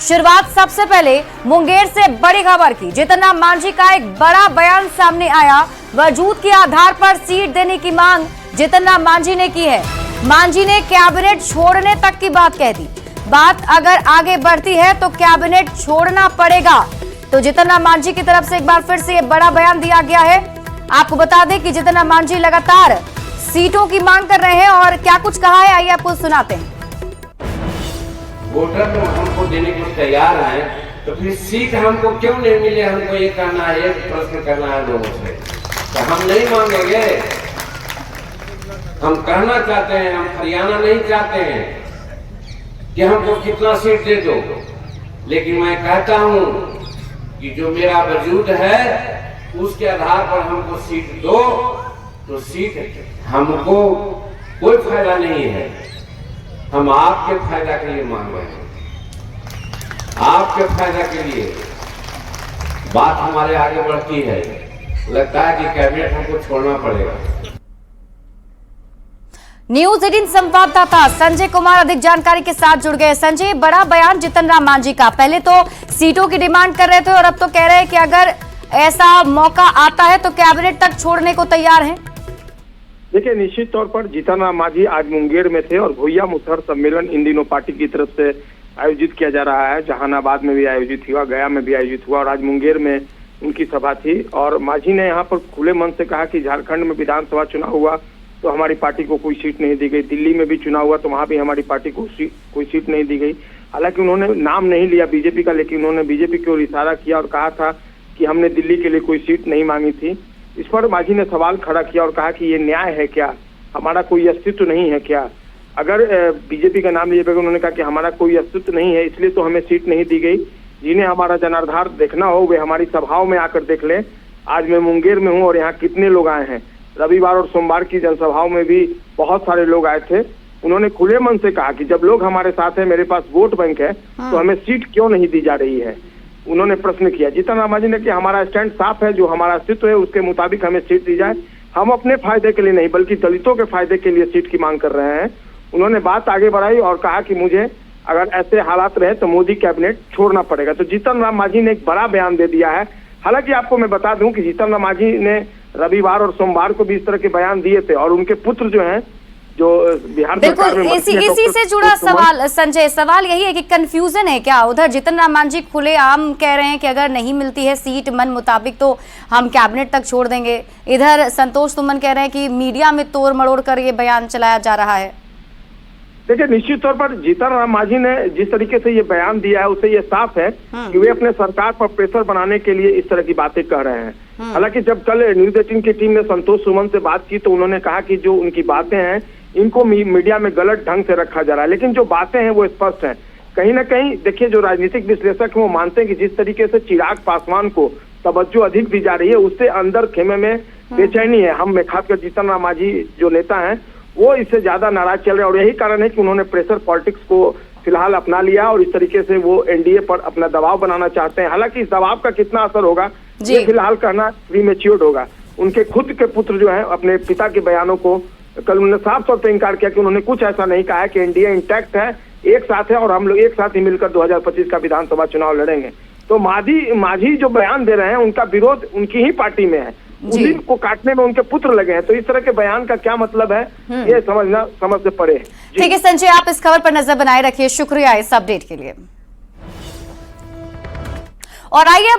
शुरुआत सबसे पहले मुंगेर से बड़ी खबर की। जीतन राम मांझी का एक बड़ा बयान सामने आया। वजूद के आधार पर सीट देने की मांग जीतन राम मांझी ने की है। मांझी ने कैबिनेट छोड़ने तक की बात कह दी। बात अगर आगे बढ़ती है तो कैबिनेट छोड़ना पड़ेगा। तो जीतन राम मांझी की तरफ से एक बार फिर से यह बड़ा बयान दिया गया है। आपको बता दें कि जीतन राम मांझी लगातार सीटों की मांग कर रहे हैं और क्या कुछ कहा है, आइए आपको सुनाते हैं। वोटर तो हमको देने को तैयार हैं, तो फिर सीट हमको क्यों नहीं मिले? हमको ये करना है, एक प्रश्न करना है लोगों से। तो हम नहीं मांगेंगे, हम कहना चाहते हैं, हम हरियाणा नहीं चाहते हैं कि हमको कितना सीट दे दो, लेकिन मैं कहता हूं कि जो मेरा वजूद है उसके आधार पर हमको सीट दो। तो सीट हमको कोई फायदा नहीं है, हम आपके फायदा के लिए मांग रहे हैं। आपके फायदा के लिए बात हमारे आगे बढ़ती है। लगता है कि कैबिनेट हमको छोड़ना पड़ेगा। न्यूज 18 संवाददाता संजय कुमार अधिक जानकारी के साथ जुड़ गए। संजय, बड़ा बयान जीतन राम मांझी का। पहले तो सीटों की डिमांड कर रहे थे और अब तो कह रहे हैं कि अगर ऐसा मौका आता है तो कैबिनेट तक छोड़ने को तैयार हैं। देखिए, निश्चित तौर पर जीतन राम मांझी आज मुंगेर में थे और भुइया मुसहर सम्मेलन इन दिनों पार्टी की तरफ से आयोजित किया जा रहा है। जहानाबाद में भी आयोजित हुआ, गया में भी आयोजित हुआ और आज मुंगेर में उनकी सभा थी। और मांझी ने यहाँ पर खुले मन से कहा कि झारखंड में विधानसभा चुनाव हुआ तो हमारी पार्टी को कोई सीट नहीं दी गई, दिल्ली में भी चुनाव हुआ तो वहां भी हमारी पार्टी को कोई सीट नहीं दी गई। हालांकि उन्होंने नाम नहीं लिया बीजेपी का, लेकिन उन्होंने बीजेपी की ओर इशारा किया और कहा था कि हमने दिल्ली के लिए कोई सीट नहीं मांगी थी। इस पर मांझी ने सवाल खड़ा किया और कहा कि ये न्याय है क्या? हमारा कोई अस्तित्व नहीं है क्या? अगर बीजेपी का नाम लिए बगैर उन्होंने कहा कि हमारा कोई अस्तित्व नहीं है, इसलिए तो हमें सीट नहीं दी गई। जिन्हें हमारा जनाधार देखना हो वे हमारी सभाओं में आकर देख लें। आज मैं मुंगेर में हूँ और यहाँ कितने लोग आए हैं। रविवार और सोमवार की जनसभाओं में भी बहुत सारे लोग आए थे। उन्होंने खुले मन से कहा कि जब लोग हमारे साथ हैं, मेरे पास वोट बैंक है, तो हमें सीट क्यों नहीं दी जा रही है? उन्होंने प्रश्न किया। जीतन राम मांझी ने कि हमारा स्टैंड साफ है, जो हमारा अस्तित्व है उसके मुताबिक हमें सीट दी जाए। हम अपने फायदे के लिए नहीं बल्कि दलितों के फायदे के लिए सीट की मांग कर रहे हैं। उन्होंने बात आगे बढ़ाई और कहा कि मुझे अगर ऐसे हालात रहे तो मोदी कैबिनेट छोड़ना पड़ेगा। तो जीतन राम मांझी ने एक बड़ा बयान दे दिया है। हालांकि आपको मैं बता दूं कि जीतन राम मांझी ने रविवार और सोमवार को भी इस तरह के बयान दिए थे और उनके पुत्र जो हैं, जो बिहार सरकार में इसी से जुड़ा सवाल संजय, सवाल यही है कि कंफ्यूजन है क्या? उधर जीतन राम मांझी खुलेआम कह रहे हैं कि अगर नहीं मिलती है सीट मन मुताबिक तो हम कैबिनेट तक छोड़ देंगे। इधर संतोष सुमन कह रहे हैं कि मीडिया में तोड़ मरोड़ कर ये बयान चलाया जा रहा है। देखिए, निश्चित तौर पर जीतन राम मांझी ने जिस तरीके से ये बयान दिया है उससे ये साफ है कि वे अपने सरकार पर प्रेशर बनाने के लिए इस तरह की बातें कह रहे हैं। हालांकि जब कल न्यूज 18 की टीम ने संतोष सुमन से बात की तो उन्होंने कहा कि जो उनकी बातें हैं इनको मीडिया में गलत ढंग से रखा जा रहा है, लेकिन जो बातें हैं वो स्पष्ट हैं। कहीं ना कहीं देखिए, जो राजनीतिक विश्लेषक हैं वो मानते हैं कि जिस तरीके से चिराग पासवान को तवज्जो अधिक दी जा रही है उससे अंदर खेमे में बेचैनी है। हम में खासकर जीतन राम मांझी जो नेता हैं वो इससे ज्यादा नाराज चल रहे हैं और यही कारण है कि उन्होंने प्रेशर पॉलिटिक्स को फिलहाल अपना लिया और इस तरीके से वो एनडीए पर अपना दबाव बनाना चाहते हैं। हालांकि इस दबाव का कितना असर होगा ये फिलहाल कहना प्रीमेच्योर होगा। उनके खुद के पुत्र जो है अपने पिता के बयानों को कल उन्होंने साफ तौर पर इंकार किया कि उन्होंने कुछ ऐसा नहीं कहा है कि एनडीए इंटैक्ट है, एक साथ है और हम लोग एक साथ ही मिलकर 2025 का विधानसभा चुनाव लड़ेंगे। तो मांझी जो बयान दे रहे हैं उनका विरोध उनकी ही पार्टी में है, उसी को काटने में उनके पुत्र लगे हैं। तो इस तरह के बयान का क्या मतलब है ये समझ से परे है। ठीक है संजय, आप इस खबर पर नजर बनाए रखिए। शुक्रिया इस अपडेट के लिए। और आइए